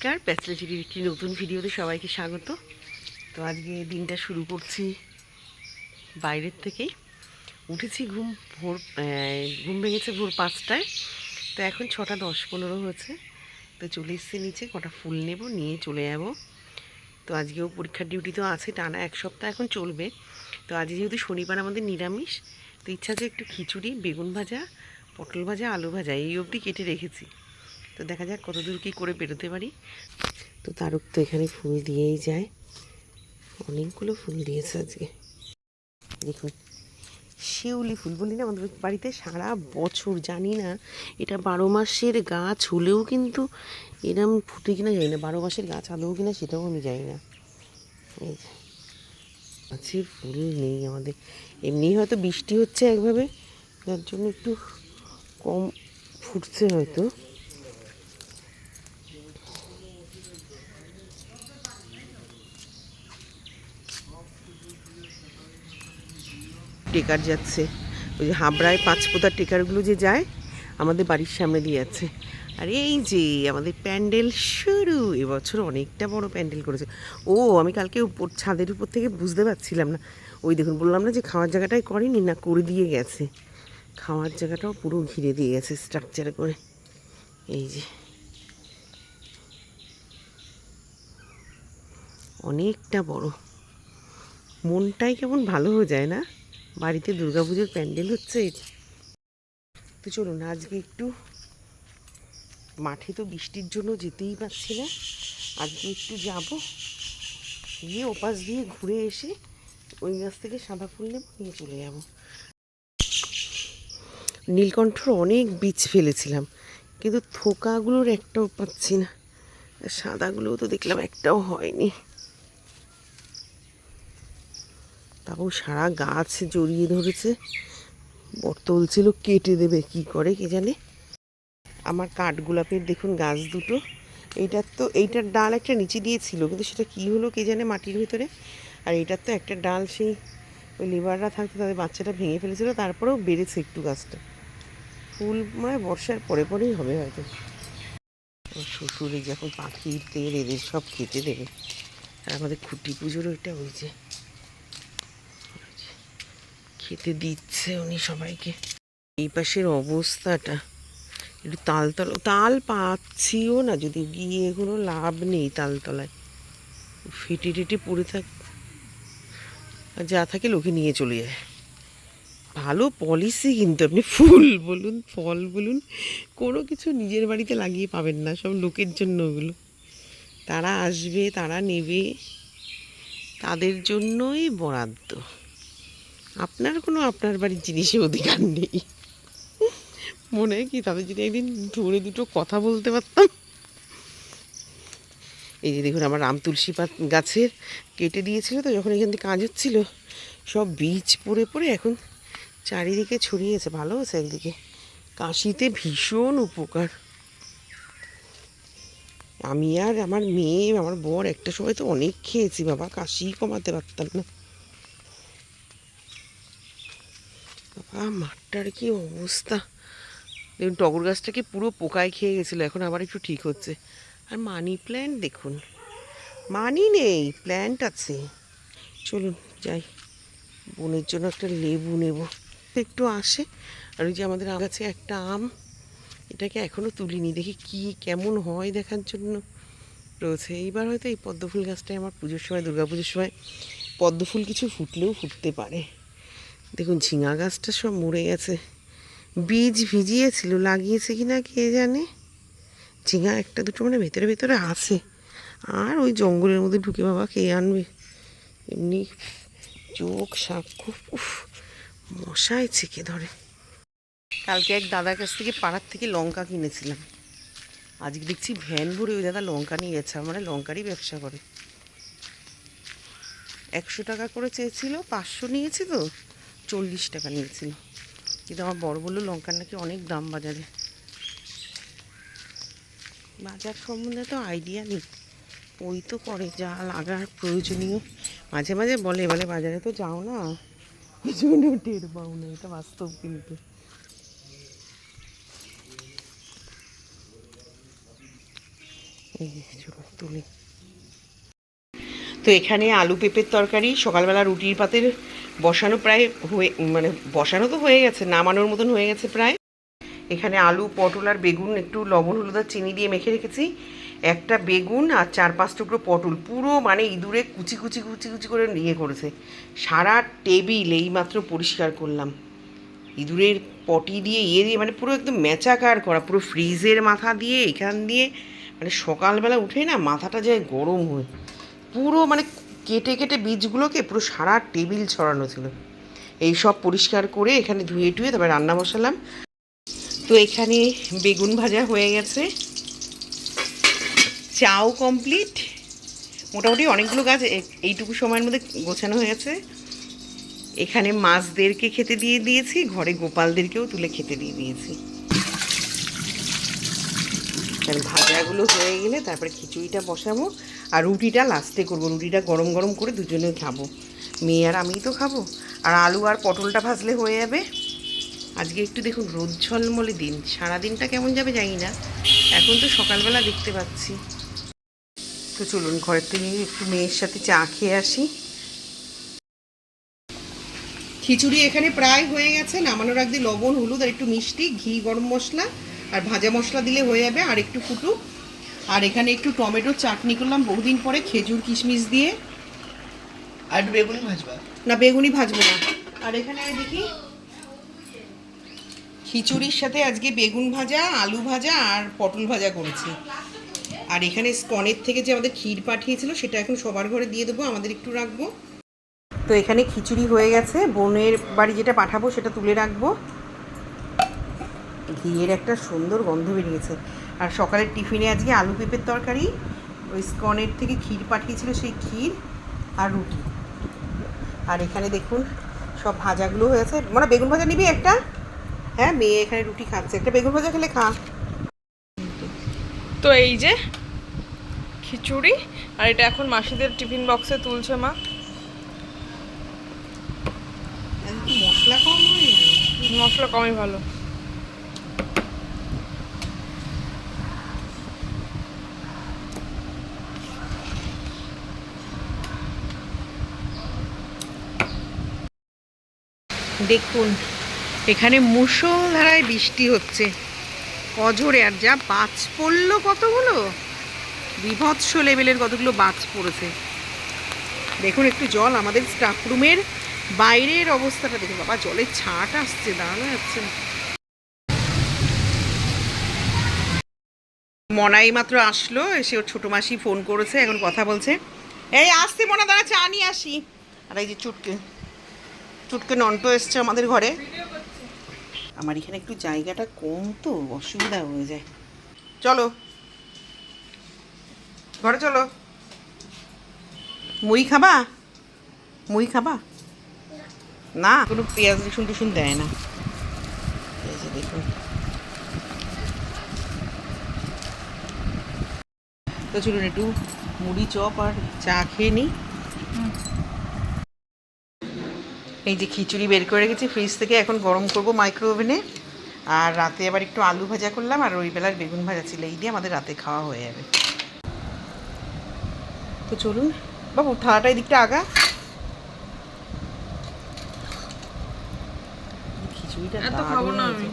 নমস্কার, ব্যাচেলর একটি নতুন ভিডিওতে সবাইকে স্বাগত। তো আজকে দিনটা শুরু করছি বাইরের থেকেই। উঠেছি ঘুম ভেঙেছে ভোর 5টায়। তো এখন 6:10-15 হয়েছে। তো চলে এসেছি নিচে, কটা ফুল নেব, নিয়ে চলে যাব। তো আজকেও পরীক্ষার ডিউটি তো আছে, টানা 1 সপ্তাহ এখন চলবে। তো আজ যেহেতু শনিবার আমাদের নিরামিষ, তো ইচ্ছা আছে একটু খিচুড়ি, বেগুন ভাজা, পটল ভাজা, আলু ভাজা এই অবধি কেটে রেখেছি। তো দেখা যাক কতদূর কী করে বেরোতে পারি। তো তারক তো এখানে ফুল দিয়েই যায়, অনেকগুলো ফুল দিয়েছে আজকে। দেখুন, শিউলি ফুল বলি না আমাদের বাড়িতে সারা বছর, জানি না এটা 12 মাসের গাছ হলেও কিন্তু এরম ফুটে কিনা জানি না, 12 মাসের গাছ আদৌ কিনা সেটাও আমি জানি না। এই গাছের ফুল নেই আমাদের, এমনি হয়তো বৃষ্টি হচ্ছে একভাবে, যার জন্য একটু কম ফুটছে হয়তো। টেকার যাচ্ছে, ওই যে হাবড়ায় 5 পোতার টেকারগুলো যে যায় আমাদের বাড়ির সামনে দিয়ে যাচ্ছে। আর এই যে আমাদের প্যান্ডেল শুরু, এবছর অনেকটা বড় প্যান্ডেল করেছে। ও আমি কালকে উপর ছাদের উপর থেকে বুঝতে পারছিলাম না, ওই দেখুন বললাম না যে খাওয়ার জায়গাটাই করেনি, না করে দিয়ে গেছে, খাওয়ার জায়গাটাও পুরো ঘিরে দিয়ে গেছে স্ট্রাকচার করে। এই যে অনেকটা বড়, মনটাই কেমন ভালো হয়ে যায় না, বাড়িতে দুর্গাপুজোর প্যান্ডেল হচ্ছে। তো চলুন আজকে একটু মাঠে, তো বৃষ্টির জন্য যেতেই পারছি না, আজকে একটু যাব, গিয়ে ওপাশ দিয়ে ঘুরে এসে ওই গাছ থেকে সাদা ফুল নেব, নিয়ে চলে যাব। নীলকণ্ঠর অনেক বীজ ফেলেছিলাম, কিন্তু থোকাগুলোর একটাও পাচ্ছি না, সাদাগুলোও তো দেখলাম একটাও হয়নি। তাও সারা গাছ জড়িয়ে ধরেছে, বর্তল ছিল কেটে দেবে, কি করে কে জানে। আমার কাঠগোলাপের দেখুন গাছ দুটো, এইটার ডাল একটা নিচে দিয়েছিল, কিন্তু সেটা কী হলো কে জানে মাটির ভিতরে। আর এটার তো একটা ডাল সেই ওই লেবাররা থাকতে তাদের বাচ্চাটা ভেঙে ফেলেছিল, তারপরেও বেড়েছে একটু গাছটা। ফুল মানে বর্ষার পরে পরেই হবে হয়তো। শ্বশুরে যখন পাখির তেল এদের সব খেতে দেবে। আর আমাদের খুঁটি পুজোরও এটা হয়েছে, খেতে দিচ্ছে উনি সবাইকে। এই পাশের অবস্থাটা একটু তাল পাচ্ছিও না, যদি গিয়ে কোনো লাভ নেই, তালতলায় ফেটে টেটে পড়ে থাক, যা থাকে লোকে নিয়ে চলে যায়। ভালো পলিসি কিন্তু, আপনি ফুল বলুন ফল বলুন কোনো কিছু নিজের বাড়িতে লাগিয়ে পাবেন না, সব লোকের জন্য ওগুলো। তারা আসবে, তারা নেবে, তাদের জন্যই বরাদ্দ, আপনার বাড়ির জিনিসে অধিকার নেই। মনে হয় কি তাদের যদি একদিন ধরে দুটো কথা বলতে পারতাম। এই যে দেখুন আমার রাম তুলসী গাছের কেটে দিয়েছিল, তো যখন এখান থেকে কাজ হচ্ছিল সব বীজ পড়ে পড়ে এখন চারিদিকে ছড়িয়েছে। ভালো হয়েছে একদিকে, কাশিতে ভীষণ উপকার। আমি আর আমার মেয়ে, আমার বর একটা সময় তো অনেক খেয়েছি বাবা, কাশি কমাতে পারতাম না বাবা। মাঠটার কি অবস্থা দেখুন, টগর গাছটাকে পুরো পোকায় খেয়ে গেছিলো, এখন আবার একটু ঠিক হচ্ছে। আর মানি প্ল্যান্ট দেখুন, মানি নেই, প্ল্যান্ট আছে। চলুন যাই, বোনের জন্য একটা লেবু নেব, একটু আসে। আর ওই যে আমাদের গাছে একটা আম, এটাকে এখনও তুলিনি, দেখি কি কেমন হয় দেখার জন্য রয়েছে। এইবার হয়তো এই পদ্মফুল গাছটায় আমার পুজোর সময়, দুর্গাপুজোর সময় পদ্মফুল কিছু ফুটলেও ফুটতে পারে। দেখুন ঝিঙা গাছটা সব মরে গেছে, বীজ ভিজিয়েছিল, লাগিয়েছে কি না কে জানে। ঝিঙা একটা দুটো মানে ভেতরে ভেতরে আছে, আর ওই জঙ্গলের মধ্যে ঢুকে বাবা কে আনবে, এমনি চোখ সাক্ষু, উফ মশায় ছেঁকে ধরে। কালকে এক দাদার কাছ থেকে পাড়ার থেকে লঙ্কা কিনেছিলাম, আজকে দেখছি ভ্যান ভরে ওই দাদা লঙ্কা নিয়ে যাচ্ছে, মানে লঙ্কারই ব্যবসা করে। 100 টাকা করে চেয়েছিল, 500 নিয়েছে, তো 40 টাকা নিয়েছিল। কিন্তু আমার বড় বললো লঙ্কার নাকি অনেক দাম বাজারে। বাজার সম্বন্ধে তো আইডিয়া নেই, ওই তো করে যা লাগার প্রয়োজনীয়। মাঝে মাঝে বলে বাজারে তো যাও না, কিছু টের পাও না, এটা বাস্তব কিন্তু। এই চলো তুলি। তো এখানে আলু পেঁপের তরকারি সকালবেলা রুটির পাতের বসানো প্রায় হয়ে, মানে বসানো তো হয়ে গেছে, নামানোর মতন হয়ে গেছে প্রায়। এখানে আলু পটল আর বেগুন একটু লবণ হলুদ আর চিনি দিয়ে মেখে রেখেছি। একটা বেগুন আর 4-5 টুকরো পটল পুরো মানে ইঁদুরে কুচি কুচি কুচি কুচি করে নিয়ে করেছে। সারা টেবিল এইমাত্র পরিষ্কার করলাম, ইঁদুরের পটি দিয়ে দিয়ে মানে পুরো একদম ম্যাচাকার করা, পুরো ফ্রিজের মাথা দিয়ে এখান দিয়ে, মানে সকালবেলা উঠে না মাথাটা যায় গরম হয়ে, পুরো মানে কেটে কেটে বীজগুলোকে পুরো সারা টেবিল ছড়ানো ছিল। এই সব পরিষ্কার করে এখানে ধুয়ে টুয়ে তারপরে রান্না বসালাম। তো এখানে বেগুন ভাজা হয়ে গেছে, চাও কমপ্লিট, মোটামুটি অনেকগুলো গাছ এইটুকু সময়ের মধ্যে গোছানো হয়ে গেছে। এখানে মাছদেরকে খেতে দিয়ে দিয়েছি, ঘরে গোপালদেরকেও তুলে খেতে দিয়ে দিয়েছি। ভাজাগুলো হয়ে গেলে তারপরে খিচুড়িটা বসাবো আর রুটিটা লাস্টে করবো। রুটিটা গরম গরম করে দুজনে খাবো, মেয়ে আর আমিই তো খাবো। আর আলু আর পটলটা ভাজলে হয়ে যাবে। আজকে একটু দেখুন রোদ ঝলমলে দিন, সারাদিনটা কেমন যাবে জানি না, এখন তো সকালবেলা দেখতে পাচ্ছি। তো চলুন ঘরের থেকে একটু মেয়ের সাথে চা খেয়ে আসি। খিচুড়ি এখানে প্রায় হয়ে গেছে, নামানোর আগে লবণ হলুদ আর একটু মিষ্টি ঘি গরম মশলা আর ভাজা মশলা দিলে হয়ে যাবে, আর একটু ফুটুক। আর এখানে একটু টমেটো চাটনি করলাম বহুদিন পরে, খেজুর কিশমিশ দিয়ে। আর বেগুনি ভাজবা না, বেগুনি ভাজবো না। আর এখানে দেখি খিচুড়ির সাথে আজকে বেগুন ভাজা, আলু ভাজা আর পটল ভাজা করেছি। আর এখানে স্কনের থেকে যে আমাদের ক্ষীর পাঠিয়েছিল সেটা এখন সবার ঘরে দিয়ে দেবো, আমাদের একটু রাখবো। তো এখানে খিচুড়ি হয়ে গেছে, বোনের বাড়ি যেটা পাঠাবো সেটা তুলে রাখবো। ঘিয়ের একটা সুন্দর গন্ধ বেরিয়েছে। আর সকালের টিফিনে আজকে আলু পেঁপের তরকারি, ওই স্কনের থেকে ক্ষীর পাঠিয়েছিল সেই ক্ষীর আর রুটি। আর এখানে দেখুন সব ভাজাগুলো হয়েছে। মানে বেগুন ভাজা নিবি একটা? হ্যাঁ, মেয়ে এখানে রুটি খাচ্ছে, একটা বেগুন ভাজা খেলে খা। তো এই যে খিচুড়ি, আর এটা এখন মাসিদের টিফিন বক্সে তুলছে মা। মশলা কম হয়, মশলা কমই ভালো। দেখুন এখানে মুষলধারায় বৃষ্টি হচ্ছে, অঝোরে। আর যা বাজ পড়লো কতগুলো, বিভৎস লেভেলের কতগুলো বাজ পড়েছে। দেখুন একটু জল আমাদের স্টাফ রুমের বাইরের অবস্থাটা দেখুন, বাবা জলের ছাট আসছে, দাঁড়ানো যাচ্ছে না। মনাই মাত্র আসলো, এসে ওর ছোটো মাসি ফোন করেছে, এখন কথা বলছে। এই আসছি মনা, দাঁড়া চা নিয়ে আসি। আর এই যে চুটকে চুটকে নন্ট এসছে আমাদের ঘরে। আমার এখানে একটু জায়গাটা কম তো অসুবিধা হয়ে যায়। চলো ঘরে চলো। মুড়ি খাবা? মুড়ি খাবা না? কোনো পেঁয়াজ রসুন টুসুন দেয় না। এই যে দেখুন, তো চলুন একটু মুড়ি চপ আর চা খেয়ে নিই। এই যে খিচুড়ি বের করে রেখেছি ফ্রিজ থেকে, এখন গরম করব মাইক্রো ওভেনে। আর রাতে আবার একটু আলু ভাজা করলাম, আর ওই বেলার বেগুন ভাজা ছিল, এই দিয়ে আমাদের রাতে খাওয়া হয়ে যাবে। তো চলুন বাবু, থালাটা এদিকটা আগা। খিচুড়িটা দারুণ হয়েছে।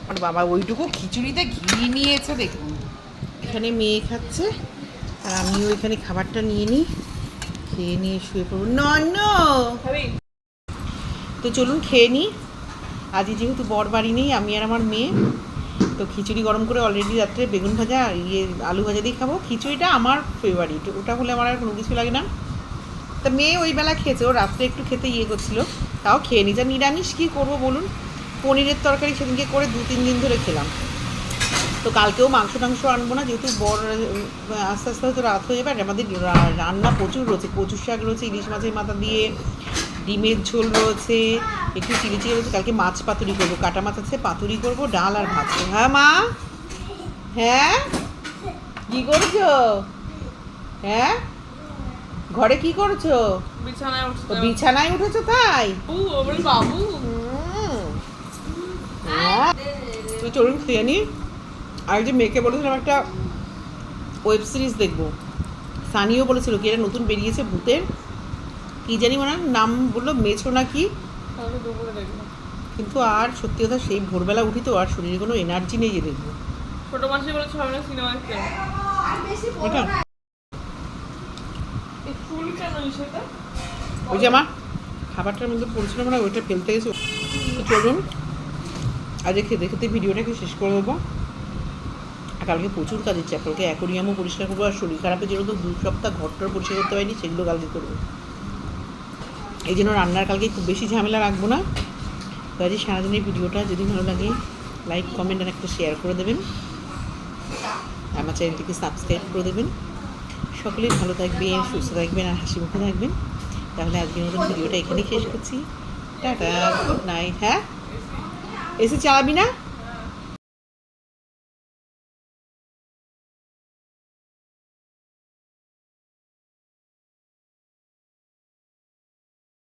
আর বাবা ওইটুকু খিচুড়িতে ঘি নিয়েছে দেখুন। এখানে মেয়ে খাচ্ছে আর আমিও এখানে খাবারটা নিয়ে নিই, খেয়ে নিয়ে শুয়ে পড়ব। নন্ন, তো চলুন খেয়ে নিই। আজকে যেহেতু বর বাড়ি নেই, আমি আর আমার মেয়ে, তো খিচুড়ি গরম করে অলরেডি রাত্রে বেগুন ভাজা আলু ভাজা দিয়ে খাবো। খিচুড়িটা আমার ফেভারিট, ওটা হলে আমার আর কোনো কিছু লাগে না। তা মেয়ে ওই বেলা খেয়েছে, ও রাত্রে একটু খেতে করছিলো, তাও খেয়ে নি। যা নিরামিষ কী করবো বলুন, পনিরের তরকারি সেদিনকে করে 2-3 দিন ধরে খেলাম। তো কালকেও মাংস টাংস আনবো না, যেহেতু বর আস্তে আস্তে হয়তো রাত হয়ে যাবে। আর আমাদের রান্না প্রচুর রয়েছে, কচুর শাক রয়েছে, ইলিশ মাছের মাথা দিয়ে, ডিমের ঝোল রয়েছে, একটু চিলি চিলি রয়েছে। কালকে মাছ পাতুরি করবো, কাটা মাছ আছে, পাতুরি করবো, ডাল আর ভাত। হ্যাঁ মা, হ্যাঁ কি করছো? হ্যাঁ ঘরে কি করছো? বিছানায় উঠেছো তাই? বাবু তো চলুন খেয়ে নি। আর যে মেয়েকে বলেছিলাম একটা ওয়েব সিরিজ দেখবো। সানিও বলেছিল কি এটা নতুন বেরিয়েছে ভূতের, কি জানি ওনার নাম বললো, মেছো না কি, তাহলে দুপুরে দেখবো। কিন্তু আর সত্যি কথা সেই ভোরবেলা উঠি তো আর শরীরে কোনো এনার্জি নেই যে দেখবো। ছোট মাসি বলেছে আমরা সিনেমা দেখতে যাবো। ওটা এই ফুল কেন সেটা? ওই যে আমার খাবারটার মধ্যে পড়ছিল না, ওইটা ফেলতে গেছে। তো চলুন আজকে খেতে খেতে ভিডিওটাকে শেষ করে দেবো। আর কালকে প্রচুর কাজের চাপ, কালকে অ্যাকোরিয়ামও পরিষ্কার করবো, আর শরীর খারাপের জন্য তো 2 সপ্তাহ ঘরটার পরিষ্কার করতে পারিনি, সেগুলো কালকে করবো। এই জন্য রান্নার কালকে খুব বেশি ঝামেলা রাখবো না। তো আজকে সারাদিনের ভিডিওটা যদি ভালো লাগে লাইক কমেন্ট আর একটা শেয়ার করে দেবেন, আমার চ্যানেলটিকে সাবস্ক্রাইব করে দেবেন। সকলেই ভালো থাকবেন, সুস্থ থাকবেন আর হাসি মুখে থাকবেন। তাহলে আজকের মতন ভিডিওটা এখানেই শেষ করছি। Tata, good night. হ্যাঁ এসি চালাবি না?